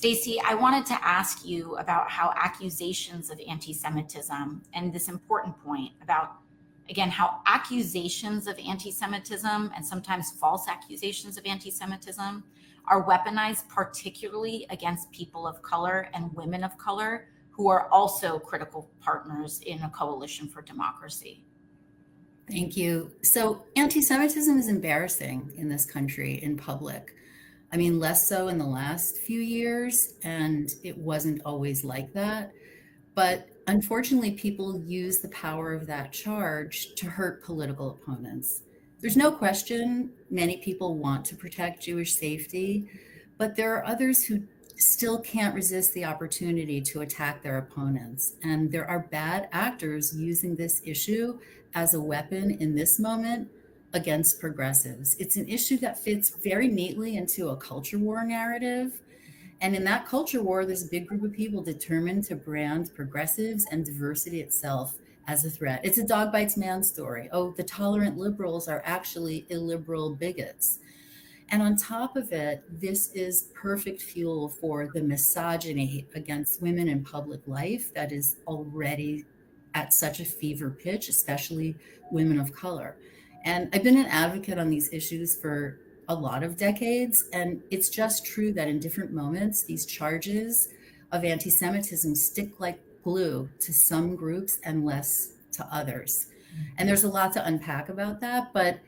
Stacey, I wanted to ask you about how accusations of anti-Semitism, and this important point about, again, how accusations of anti-Semitism and sometimes false accusations of anti-Semitism are weaponized, particularly against people of color and women of color who are also critical partners in a coalition for democracy. Thank you. So anti-Semitism is embarrassing in this country in public. I mean, less so in the last few years, and it wasn't always like that. But unfortunately, people use the power of that charge to hurt political opponents. There's no question many people want to protect Jewish safety, but there are others who still can't resist the opportunity to attack their opponents. And there are bad actors using this issue as a weapon in this moment against progressives. It's an issue that fits very neatly into a culture war narrative. And in that culture war, there's a big group of people determined to brand progressives and diversity itself as a threat. It's a dog bites man story. Oh, the tolerant liberals are actually illiberal bigots. And on top of it, this is perfect fuel for the misogyny against women in public life that is already at such a fever pitch, especially women of color. And I've been an advocate on these issues for a lot of decades. And it's just true that in different moments, these charges of anti-Semitism stick like glue to some groups and less to others. And there's a lot to unpack about that, but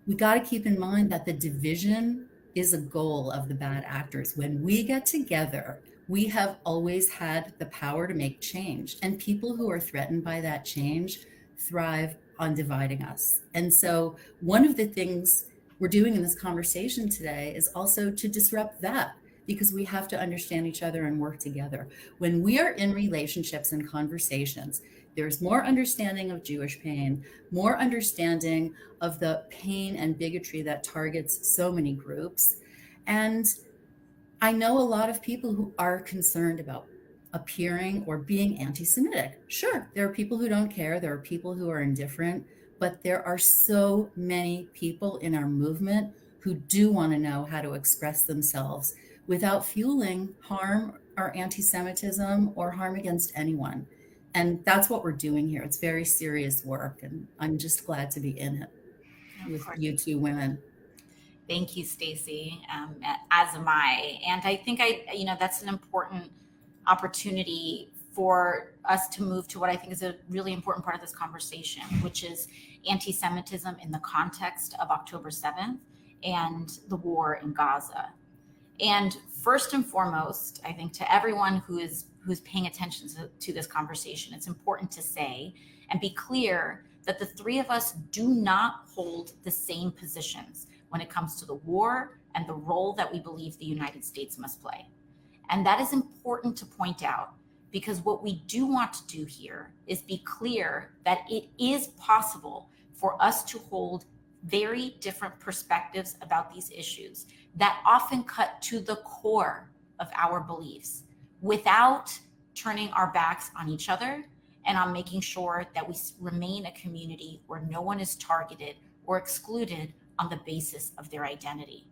we got to keep in mind that the division is a goal of the bad actors. When we get together, we have always had the power to make change. And people who are threatened by that change thrive on dividing us. And so one of the things we're doing in this conversation today is also to disrupt that, because we have to understand each other and work together. When we are in relationships and conversations, there's more understanding of Jewish pain, more understanding of the pain and bigotry that targets so many groups. And I know a lot of people who are concerned about appearing or being anti-Semitic. Sure, there are people who don't care. There are people who are indifferent, but there are so many people in our movement who do want to know how to express themselves without fueling harm or anti-Semitism or harm against anyone. And that's what we're doing here. It's very serious work, and I'm just glad to be in it with you two women. Thank you, Stacey, as am I. And I think that's an important opportunity for us to move to what I think is a really important part of this conversation, which is anti-Semitism in the context of October 7th and the war in Gaza. And first and foremost, I think to everyone who's paying attention to this conversation, it's important to say and be clear that the three of us do not hold the same positions when it comes to the war and the role that we believe the United States must play. And that is important to point out, because what we do want to do here is be clear that it is possible for us to hold very different perspectives about these issues that often cut to the core of our beliefs without turning our backs on each other and on making sure that we remain a community where no one is targeted or excluded on the basis of their identity.